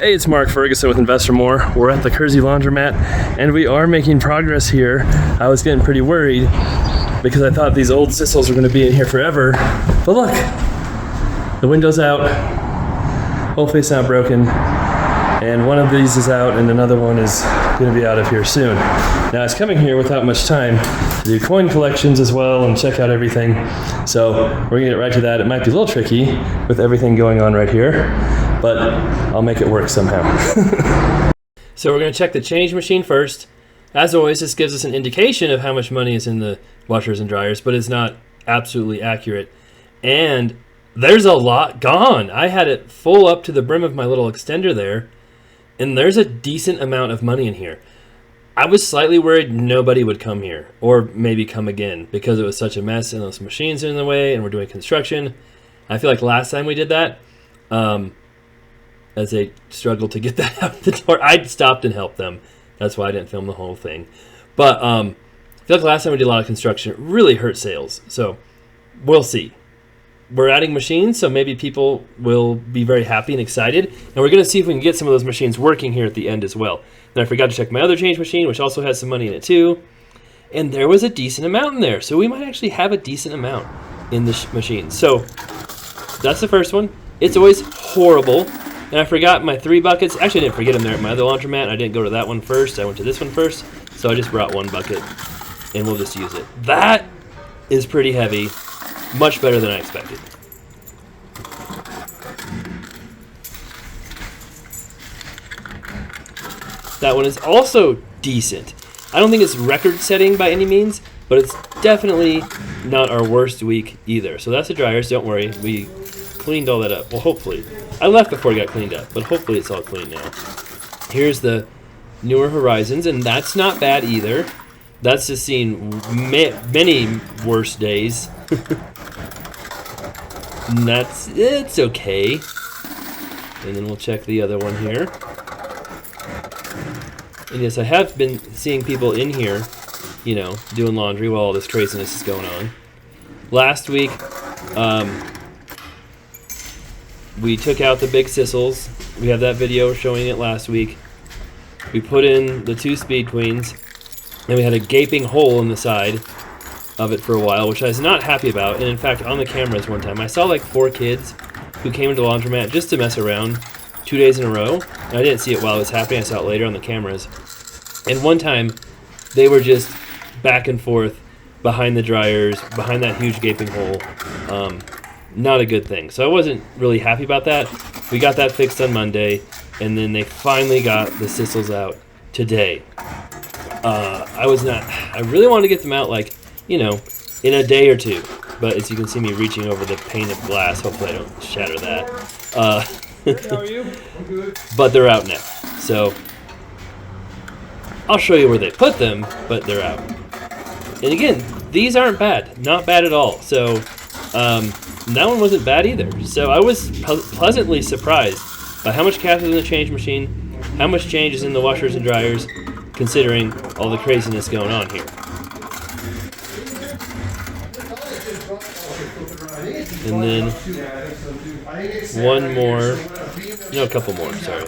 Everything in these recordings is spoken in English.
Hey, it's Mark Ferguson with Investor More. We're at the Kersey Laundromat, and we are making progress here. I was getting pretty worried because I thought these old Sissels were going to be in here forever. But look, the window's out, whole face not broken, and one of these is out, and another one is going to be out of here soon. Now, I was coming here without much time to do coin collections as well and check out everything, so we're going to get right to that. It might be a little tricky with everything going on right here, but I'll make it work somehow. So we're going to check the change machine first. As always, this gives us an indication of how much money is in the washers and dryers, but it's not absolutely accurate. And there's a lot gone. I had it full up to the brim of my little extender there, and there's a decent amount of money in here. I was slightly worried nobody would come here, or maybe come again, because it was such a mess and those machines are in the way and we're doing construction. I feel like last time we did that, as they struggled to get that out the door, I stopped and helped them. That's why I didn't film the whole thing. But I feel like last time we did a lot of construction, it really hurt sales. So we'll see. We're adding machines, so maybe people will be very happy and excited. And we're going to see if we can get some of those machines working here at the end as well. And I forgot to check my other change machine, which also has some money in it too. And there was a decent amount in there. So we might actually have a decent amount in the machine. So that's the first one. It's always horrible. And I forgot my 3 buckets. Actually, I didn't forget them there at my other laundromat. I didn't go to that one first. I went to this one first. So I just brought 1 bucket, and we'll just use it. That is pretty heavy. Much better than I expected. That one is also decent. I don't think it's record-setting by any means, but it's definitely not our worst week either. So that's the dryers. Don't worry. We cleaned all that up. Well, hopefully. I left before it got cleaned up, but hopefully it's all clean now. Here's the newer Horizons, and that's not bad either. That's just seen many worse days. And it's okay. And then we'll check the other one here. And yes, I have been seeing people in here, you know, doing laundry while all this craziness is going on. Last week, we took out the big Sissels. We have that video showing it last week. We put in the 2 Speed Queens, and we had a gaping hole in the side of it for a while, which I was not happy about. And in fact, on the cameras one time, I saw like 4 kids who came into the laundromat just to mess around 2 days in a row. And I didn't see it while it was happening. I saw it later on the cameras. And one time, they were just back and forth behind the dryers, behind that huge gaping hole. Not a good thing. So I wasn't really happy about that. We got that fixed on Monday, and then they finally got the Sissels out today. I really wanted to get them out, like, you know, in a day or two. But as you can see me reaching over the pane of glass, hopefully I don't shatter that. How are you? I'm good. But they're out now. So I'll show you where they put them, but they're out. And again, these aren't bad. Not bad at all. So that one wasn't bad either. So I was pleasantly surprised by how much cash is in the change machine, how much change is in the washers and dryers, considering all the craziness going on here. And then one more, no, a couple more, sorry.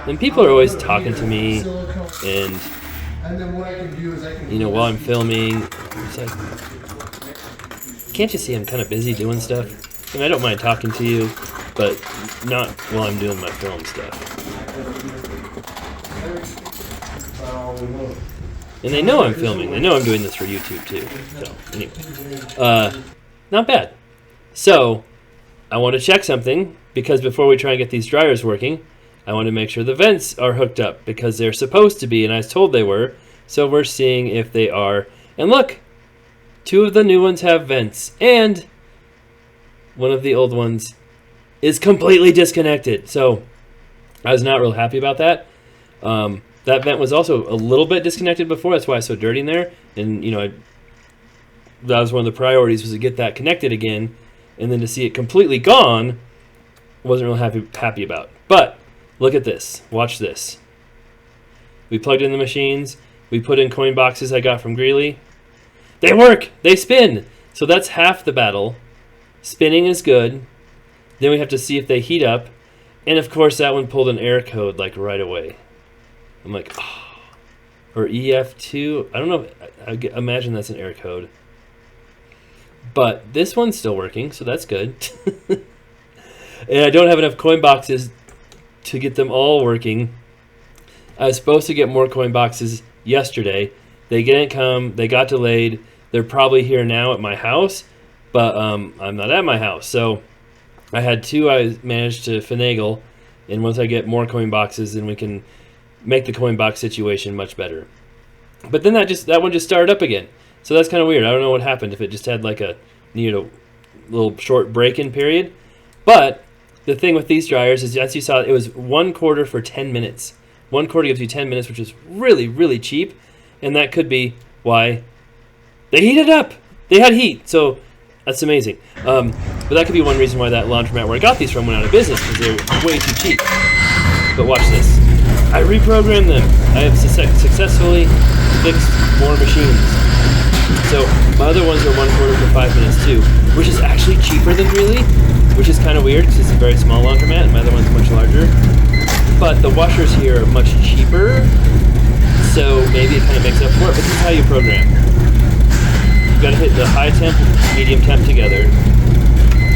And people are always talking to me, and, you know, while I'm filming, it's like, can't you see I'm kind of busy doing stuff? I mean, I don't mind talking to you, but not while I'm doing my film stuff. And they know I'm filming. They know I'm doing this for YouTube too. So anyway, not bad. So I want to check something, because before we try and get these dryers working, I want to make sure the vents are hooked up, because they're supposed to be, and I was told they were. So we're seeing if they are. And look, 2 of the new ones have vents, and one of the old ones is completely disconnected. So I was not real happy about that. That vent was also a little bit disconnected before. That's why it's so dirty in there. And, you know, that was one of the priorities, was to get that connected again. And then to see it completely gone, wasn't real happy about. But look at this. Watch this. We plugged in the machines. We put in coin boxes I got from Greeley. They work! They spin! So that's half the battle. Spinning is good. Then we have to see if they heat up. And of course, that one pulled an error code like right away. I'm like, oh. Or EF2. I don't know. I imagine that's an error code. But this one's still working, so that's good. And I don't have enough coin boxes to get them all working. I was supposed to get more coin boxes yesterday. They didn't come. They got delayed. They're probably here now at my house, but I'm not at my house. So I had two I managed to finagle, and once I get more coin boxes, then we can make the coin box situation much better. But then that one just started up again. So that's kind of weird. I don't know what happened, if it just had like needed a little short break-in period. But the thing with these dryers is, as you saw, it was 1 quarter for 10 minutes. 1 quarter gives you 10 minutes, which is really, really cheap. And that could be why they heated up. They had heat. So that's amazing. But that could be one reason why that laundromat where I got these from went out of business, because they're way too cheap. But watch this. I reprogrammed them. I have successfully fixed more machines. So my other ones are 1 quarter for 5 minutes too, which is actually cheaper than Greeley, which is kind of weird because it's a very small laundromat and my other one's much larger. But the washers here are much cheaper, so maybe it kind of makes up for it. But this is how you program. You've got to hit the high temp, medium temp together,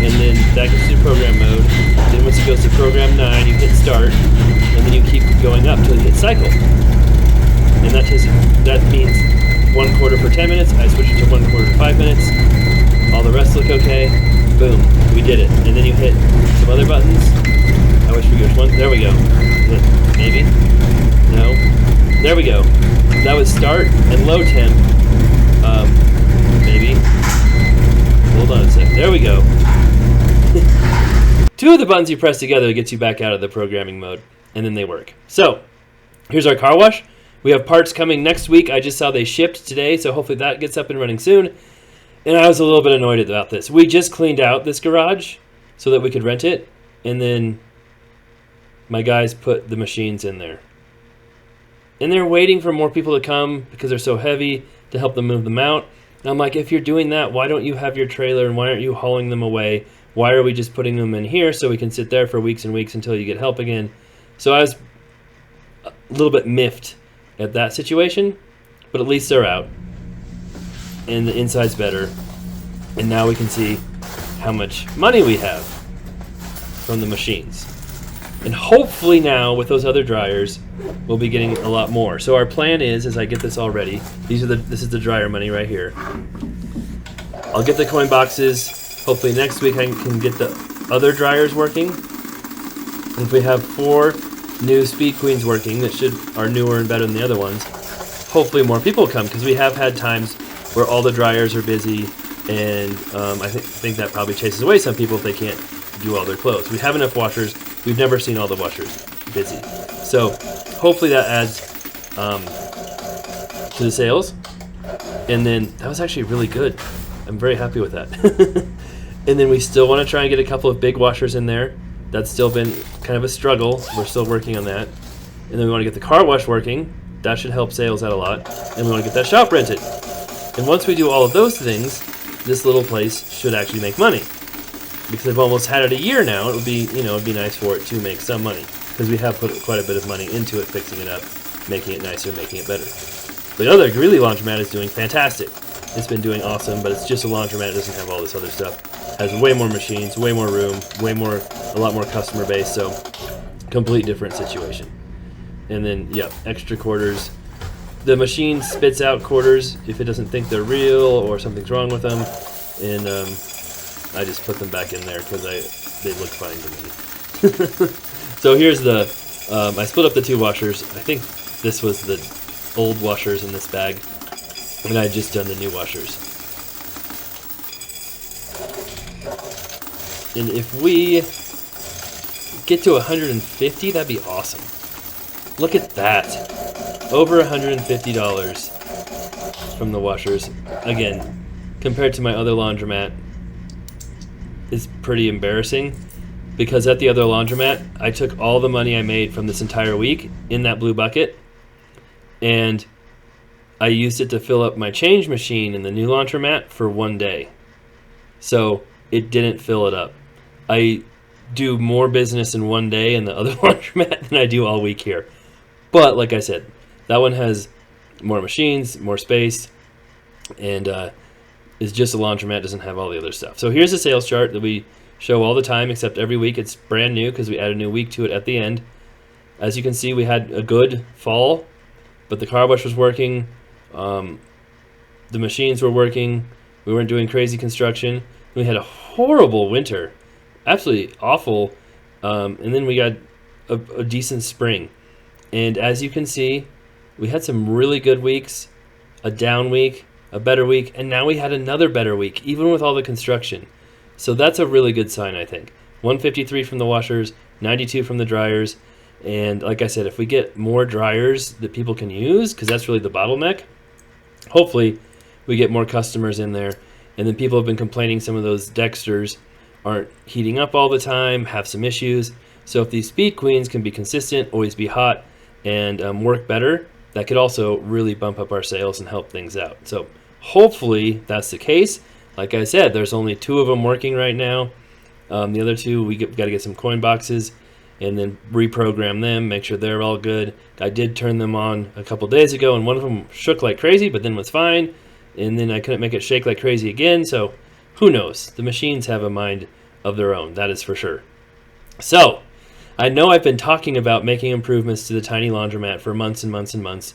and then that gets to program mode. Then once it goes to program 9, you hit start, and then you keep going up till you hit cycle. And that means 1 quarter for 10 minutes. I switch it to 1 quarter for 5 minutes. All the rest look okay. Boom, we did it. And then you hit some other buttons. I wish we could which one. There we go. Maybe? No? There we go. That was start and low temp. Maybe. Hold on a sec. There we go. 2 of the buttons you press together gets you back out of the programming mode, and then they work. So, here's our car wash. We have parts coming next week. I just saw they shipped today, so hopefully that gets up and running soon. And I was a little bit annoyed about this. We just cleaned out this garage so that we could rent it, and then my guys put the machines in there. And they're waiting for more people to come because they're so heavy to help them move them out. And I'm like, if you're doing that, why don't you have your trailer and why aren't you hauling them away? Why are we just putting them in here so we can sit there for weeks and weeks until you get help again? So I was a little bit miffed at that situation, but at least they're out. And the inside's better. And now we can see how much money we have from the machines. And hopefully now with those other dryers, we'll be getting a lot more. So our plan is, as I get this all ready, this is the dryer money right here. I'll get the coin boxes. Hopefully next week I can get the other dryers working. And if we have 4 new Speed Queens working that are newer and better than the other ones, hopefully more people come, because we have had times where all the dryers are busy, and I think that probably chases away some people if they can't do all their clothes. We have enough washers. We've never seen all the washers busy. So hopefully that adds to the sales. And then that was actually really good. I'm very happy with that. And then we still want to try and get a couple of big washers in there. That's still been kind of a struggle. We're still working on that. And then we want to get the car wash working. That should help sales out a lot. And we want to get that shop rented. And once we do all of those things, this little place should actually make money. Because I've almost had it a year now, it'd be nice for it to make some money. Because we have put quite a bit of money into it, fixing it up, making it nicer, making it better. The other Greeley laundromat is doing fantastic. It's been doing awesome, but it's just a laundromat. It doesn't have all this other stuff. Has way more machines, way more room, a lot more customer base. So, complete different situation. And then, extra quarters. The machine spits out quarters if it doesn't think they're real or something's wrong with them. And I just put them back in there because they look fine to me. So here's I split up the 2 washers. I think this was the old washers in this bag, and I had just done the new washers. And if we get to 150, that'd be awesome. Look at that. Over $150 from the washers. Again, compared to my other laundromat, is pretty embarrassing, because at the other laundromat, I took all the money I made from this entire week in that blue bucket, and I used it to fill up my change machine in the new laundromat for 1 day. So it didn't fill it up. I do more business in one day in the other laundromat than I do all week here. But like I said, that one has more machines, more space, and is just a laundromat, doesn't have all the other stuff. So here's a sales chart that we show all the time, except every week it's brand new because we add a new week to it at the end. As you can see, we had a good fall, but the car wash was working, the machines were working, we weren't doing crazy construction. We had a horrible winter, absolutely awful, and then we got a decent spring. And as you can see, we had some really good weeks, a down week, a better week, and now we had another better week, even with all the construction. So that's a really good sign, I think. 153 from the washers, 92 from the dryers, and like I said, if we get more dryers that people can use, because that's really the bottleneck, hopefully we get more customers in there. And then people have been complaining some of those Dexters aren't heating up all the time, have some issues. So if these Speed Queens can be consistent, always be hot, and work better, that could also really bump up our sales and help things out. So hopefully that's the case. Like I said, there's only 2 of them working right now. The other 2, we got to get some coin boxes and then reprogram them, make sure they're all good. I did turn them on a couple days ago, and one of them shook like crazy, but then was fine. And then I couldn't make it shake like crazy again, so who knows? The machines have a mind of their own, that is for sure. So, I know I've been talking about making improvements to the tiny laundromat for months and months and months.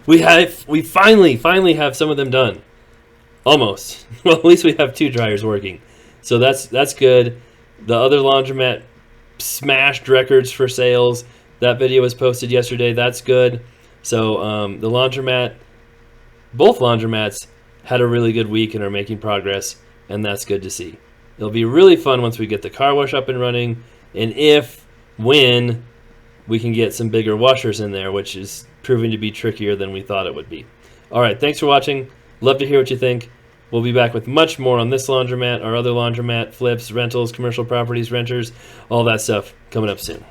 We finally have some of them done. Almost. Well, at least we have 2 dryers working. So that's good. The other laundromat smashed records for sales. That video was posted yesterday. That's good. So the laundromat, both laundromats, had a really good week and are making progress, and that's good to see. It'll be really fun once we get the car wash up and running, and when we can get some bigger washers in there, which is proving to be trickier than we thought it would be. All right, thanks for watching. Love to hear what you think. We'll be back with much more on this laundromat, our other laundromat, flips, rentals, commercial properties, renters, all that stuff coming up soon.